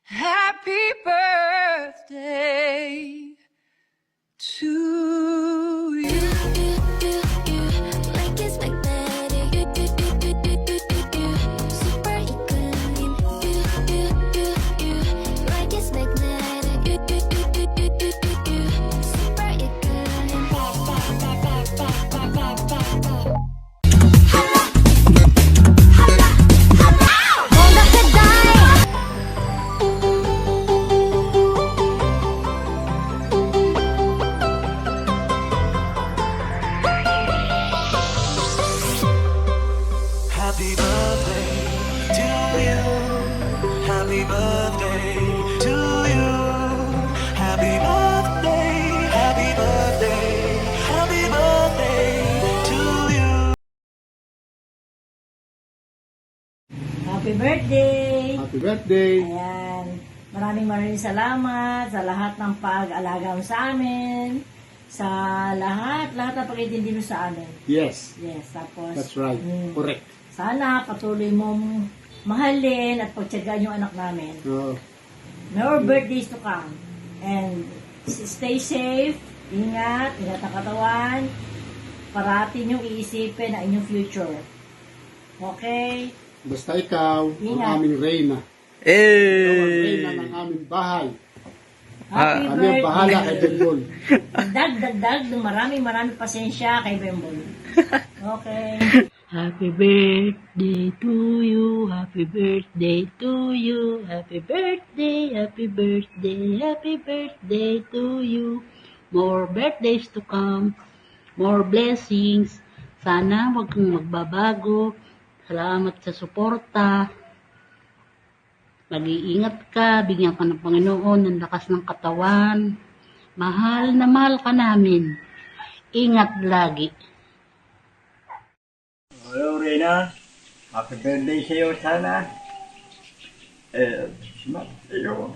Happy birthday to you. Like it's magnetic. Super ikulim. Like it's magnetic. Super ikulim. Bongga kedai. Happy birthday to you. Happy birthday to you. Happy birthday. Happy birthday. Happy birthday to you. Happy birthday! Happy birthday! Ayan. Maraming salamat sa lahat ng pag-alaga mo sa amin. Sa lahat ng pag-intindi mo sa amin. Yes, Yes, tapos... that's right. Correct. Sana patuloy mong mahalin at pagtyagaan yung anak namin. So, More birthdays to come. And stay safe. Ingat ang katawan. Parati niyong iisipin ang inyong future. Okay? basta ikaw, ang Ingat. aming reyna. Ikaw ang reyna ng aming bahay. Happy Kami ang bahala kay Bembol. Dagdag ng maraming pasensya kay Bembol. Okay. Happy birthday to you, happy birthday to you, happy birthday, happy birthday, happy birthday to you. More birthdays to come, more blessings. Sana wag kang magbabago. Salamat sa suporta. Mag-iingat ka, bigyan ka ng Panginoon ng lakas ng katawan. Mahal na mahal ka namin. Ingat lagi. Hello, Reyna. Happy birthday sa iyo sana. Smart sa iyo.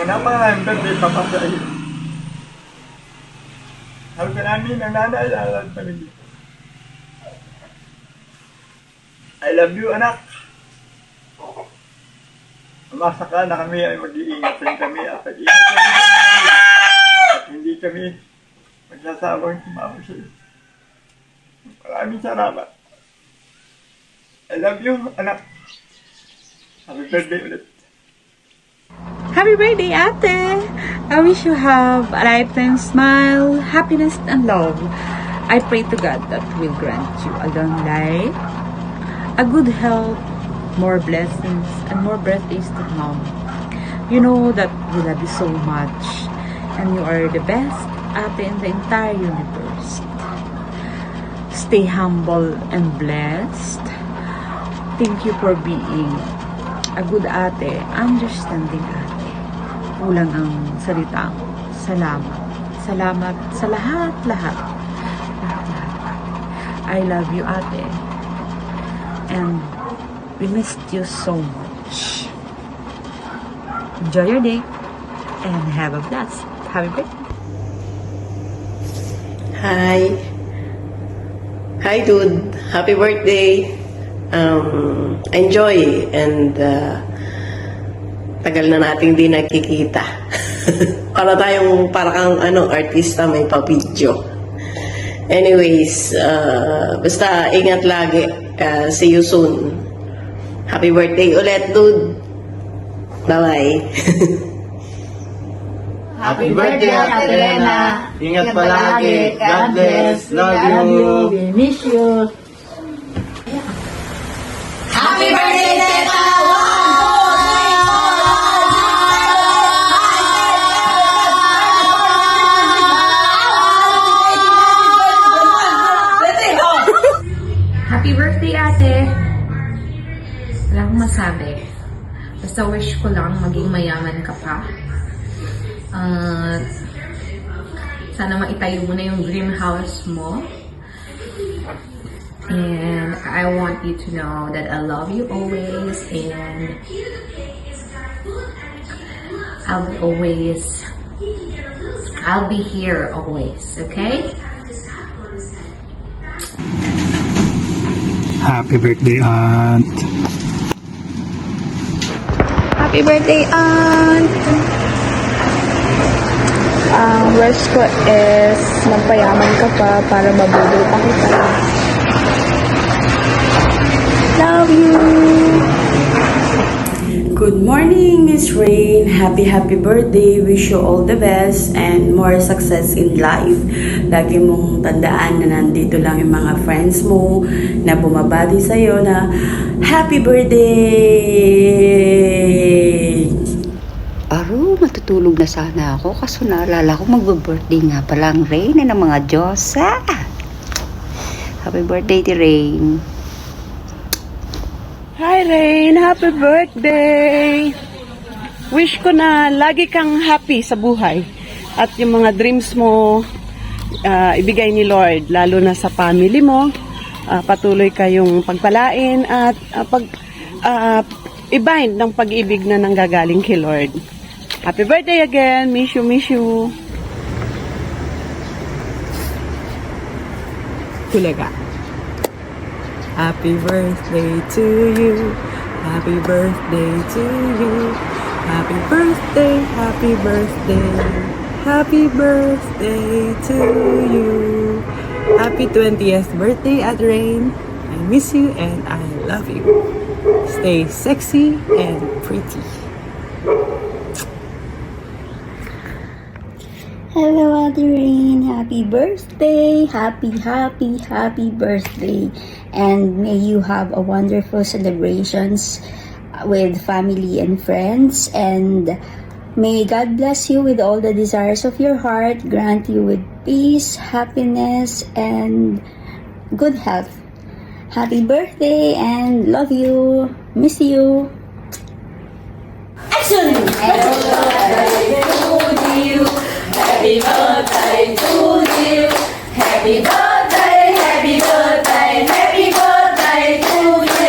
Napakalang birthday pa sa iyo. Sabi ka namin ng nanay, lalat pa rin. I love you, anak. Umasa ka na kami ay mag-iingat rin kami at mag-iingat rin kami. At hindi kami magsasabang sumama sa iyo. Maraming salamat. I love you, anak. Happy birthday ulit. Happy birthday, Ate! I wish you have a lifetime smile, happiness, and love. I pray to God that will grant you a long life, a good health, more blessings, and more birthdays to come. You know that we love you so much, and you are the best Ate in the entire universe. Stay humble and blessed. Thank you for being a good ate, understanding ate. Kulang ang salitang salamat. Salamat sa lahat-lahat. Lahat-lahat. I love you, ate. And we missed you so much. Enjoy your day and have a blast. Happy birthday. Hi. Hi, dude. Happy birthday. Enjoy and tagal na nating di nakikita. Para kang artista may pa-video. Anyways, basta ingat lagi. See you soon. Happy birthday ulit, dude. Bye-bye. Happy birthday, Ate Rena. Ingat palagi. God bless. Love you. We miss you. Happy birthday, Teta! Happy birthday, ate! Wala akong masabi. Basta wish ko lang maging mayaman ka pa. Sana maitayo mo na yung dream house mo. And I want you to know that I love you always, and I'll be here always, okay? Happy birthday, Aunt. Happy birthday, Aunt! Ang wish ko is magpayaman ka pa para mabudol pa kita. Love you! Good morning, Miss Rain. Happy birthday. Wish you all the best and more success in life. Lagi mong tandaan na nandito lang yung mga friends mo na bumabati sa'yo na happy birthday! Aro, matutulog na sana ako kaso naalala ko magbe-birthday nga pala ang Rain ng mga Diyosa. Happy birthday, ti Rain. Hi Rain, happy birthday! Wish ko na lagi kang happy sa buhay at yung mga dreams mo ibigay ni Lord, lalo na sa family mo. Patuloy kayong pagpalain at i-bind ng pag-ibig na nanggagaling kay Lord. Happy birthday again! Miss you, miss you! Kulaga. Happy birthday to you. Happy birthday to you. Happy birthday, happy birthday. Happy birthday to you. Happy 20th birthday, at Rain. I miss you and I love you. Stay sexy and pretty. Hello, Ate Rain. Happy birthday. Happy birthday. And may you have a wonderful celebrations with family and friends. And may God bless you with all the desires of your heart. Grant you with peace, happiness, and good health. Happy birthday and love you. Miss you. Action! Happy birthday to you. Happy birthday, happy birthday, happy birthday to you.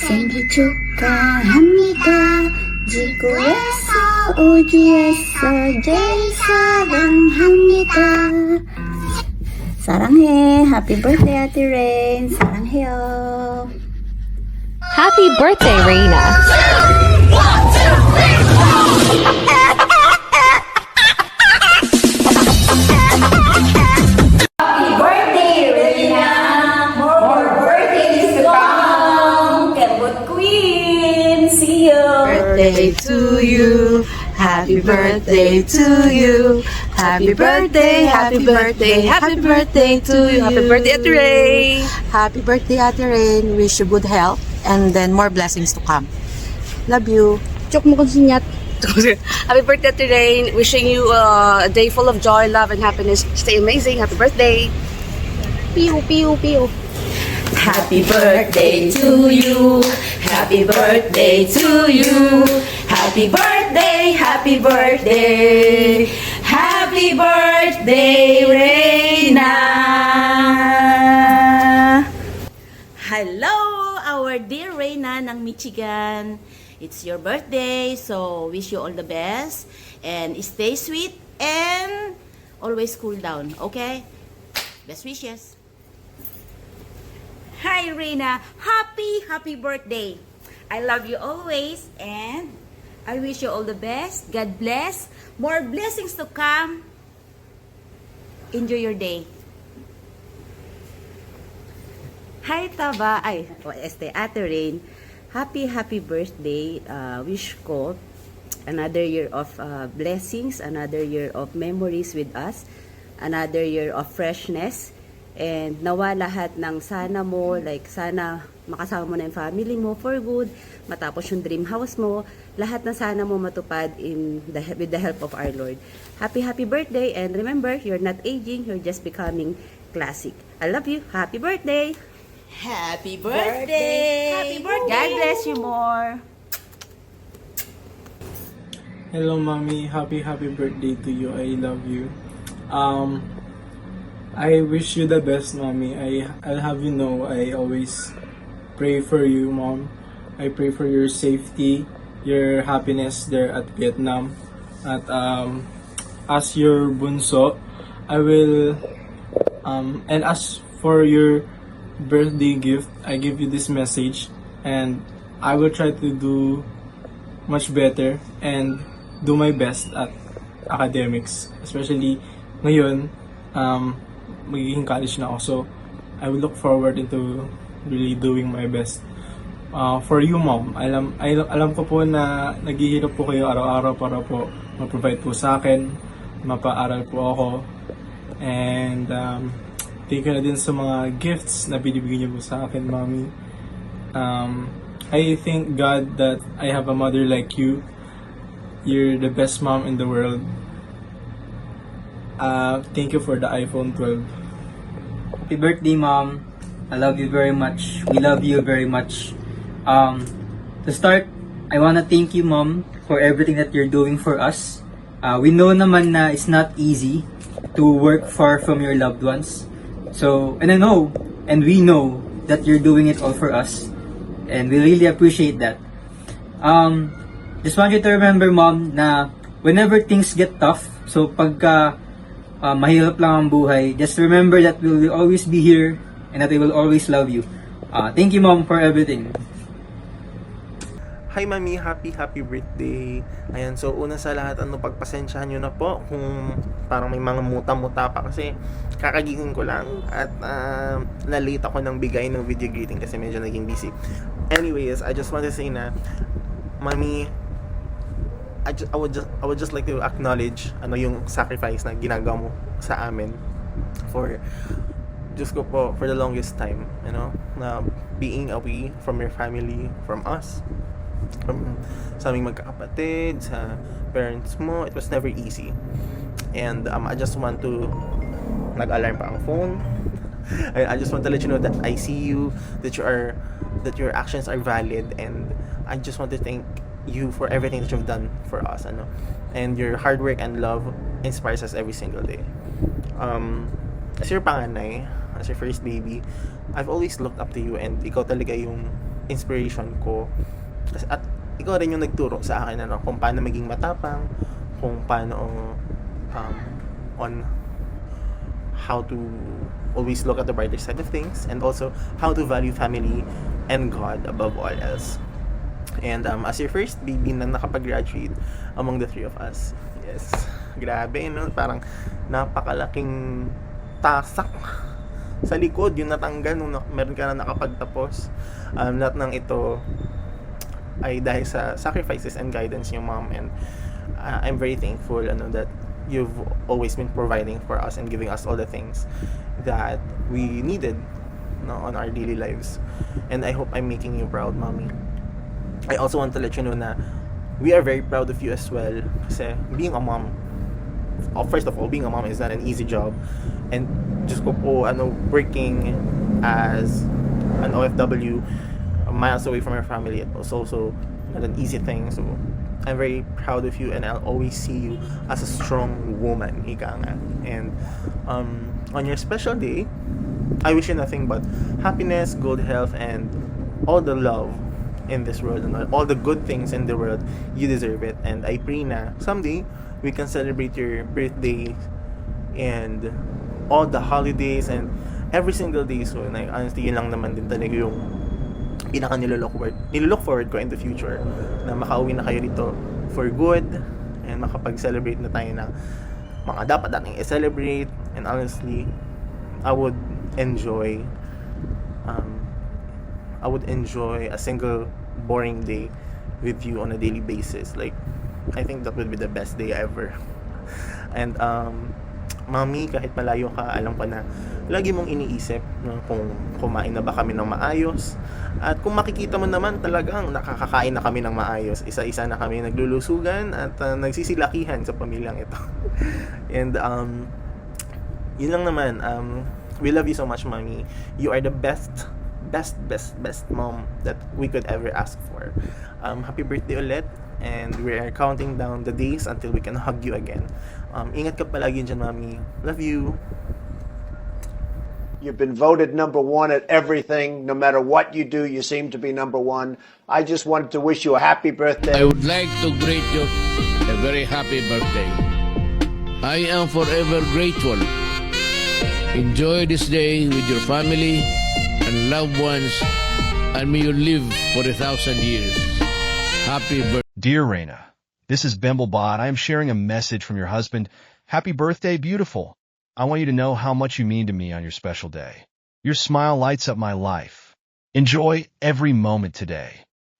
생일 축하합니다. 지구에서 우주에서 제일 사랑합니다. 사랑해. Happy birthday, Ate Rain. 사랑해요. Happy birthday, Reina. Happy birthday, Reina. More birthdays to come. Kebot Queen. See you. Birthday to you. Happy birthday to you. Happy birthday, happy birthday, happy birthday to you. Happy birthday, Ate Rain. Happy birthday, Ate Rain. Wish you good health and then more blessings to come. Love you. Chok mo kung sinyat. Happy birthday, Ate Rain. Wishing you a day full of joy, love, and happiness. Stay amazing. Happy birthday. Piu, piu, piu. Happy birthday to you. Happy birthday to you. Happy birthday, happy birthday. Happy birthday, Reina. Hello, our dear Reina ng Michigan. It's your birthday, so wish you all the best. And stay sweet and always cool down, okay? Best wishes. Hi, Reina. Happy birthday. I love you always and I wish you all the best. God bless. More blessings to come. Enjoy your day. Hi, Taba. Ate Rain. Happy birthday. Wish ko another year of blessings, another year of memories with us, another year of freshness. And nawa lahat ng sana mo, like sana makasama mo na yung family mo for good, matapos yung dream house mo, lahat na sana mo matupad with the help of our Lord. Happy birthday, and remember, you're not aging, you're just becoming classic. I love you. Happy birthday. Happy birthday. Happy birthday. God bless you more. Hello, Mommy. Happy birthday to you. I love you. I wish you the best, Mommy. I'll have you know, I always pray for you, Mom. I pray for your safety your happiness there at Vietnam. At as your bunso, I will and as for your birthday gift, I give you this message, and I will try to do much better and do my best at academics, especially ngayon magiging college na ako, so I will look forward into really doing my best. For you, Mom, alam ko po na naghihirap po kayo araw-araw para po ma-provide po sa akin, mapaaral po ako, and thank you na din sa mga gifts na binibigyan niyo po sa akin, Mommy. I thank God that I have a mother like you. You're the best mom in the world. Thank you for the iPhone 12. Happy birthday, Mom. I love you very much. We love you very much. To start, I wanna thank you, Mom, for everything that you're doing for us. We know naman na it's not easy to work far from your loved ones. So, and we know that you're doing it all for us. And we really appreciate that. Just want you to remember, Mom, na whenever things get tough, so pagka mahirap lang ang buhay, just remember that we will always be here and that we will always love you. Thank you, Mom, for everything. Hi Mami, happy birthday. Ayan, so una sa lahat, pagpasensyahan nyo na po kung parang may mga muta-muta pa kasi kakagising ko lang at na-late ako ng bigay ng video greeting kasi medyo naging busy. Anyways, I just want to say na Mami, I would just like to acknowledge yung sacrifice na ginagawa mo sa amin for Diyos ko po, for the longest time, na being away from your family, from us, sa aming magkakapatid, sa parents mo. It was never easy. And I just want to nag-alarm pa ang phone. I just want to let you know that I see you, that your actions are valid, and I just want to thank you for everything that you've done for us, and your hard work and love inspires us every single day. As your panganay, as your first baby, I've always looked up to you, and ikaw talaga yung inspiration ko. At ikaw rin yung nagturo sa akin kung paano maging matapang, kung paano on how to always look at the brighter side of things, and also how to value family and God above all else. And as your first baby na nakapag-graduate among the three of us, yes, grabe, parang napakalaking tasak sa likod yung natanggal nung meron ka na nakapagtapos. Lahat ng ito ay dahil sa sacrifices and guidance yung Mom, and I'm very thankful that you've always been providing for us and giving us all the things that we needed on our daily lives. And I hope I'm making you proud, Mommy. I also want to let you know na we are very proud of you as well, kasi being a mom, first of all, being a mom is not an easy job, and just ko po working as an OFW miles away from your family, it was also not an easy thing. So I'm very proud of you, and I'll always see you as a strong woman, ika nga. And on your special day, I wish you nothing but happiness, good health, and all the love in this world, and all the good things in the world. You deserve it, and I pray na someday we can celebrate your birthday and all the holidays and every single day. So honestly, yun lang naman din talaga yung pinaka nilook forward ko in the future, na makauwi na kayo dito for good and makapag-celebrate na tayo ng mga dapat nating i-celebrate. And honestly, I would enjoy a single boring day with you on a daily basis. Like, I think that would be the best day ever. And Mami, kahit malayo ka, alam ko na lagi mong iniisip kung kumain na ba kami ng maayos. At kung makikita mo naman, talagang nakakakain na kami ng maayos. Isa-isa na kami naglulusugan at nagsisilakihan sa pamilyang ito. And yun lang naman. We love you so much, Mami. You are the best mom that we could ever ask for. Happy birthday ulit, and we are counting down the days until we can hug you again. Ingat ka palagi dyan, Mami. Love you. You've been voted #1 at everything. No matter what you do, you seem to be #1. I just wanted to wish you a happy birthday. I would like to greet you a very happy birthday. I am forever grateful. Enjoy this day with your family and loved ones, and may you live for 1,000 years. Happy birthday. Dear Raina, this is Bimblebot. I am sharing a message from your husband. Happy birthday, beautiful. I want you to know how much you mean to me on your special day. Your smile lights up my life. Enjoy every moment today.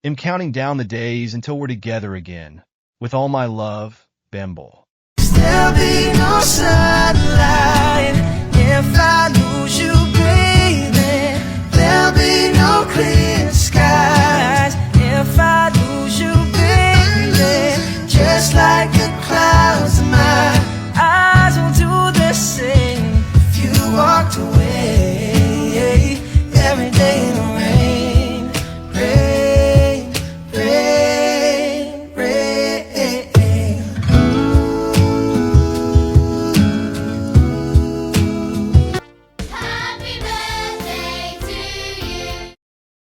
I'm counting down the days until we're together again. With all my love, Bimble. There'll be no sunlight if I lose you, baby. There'll be no clear skies if I lose you.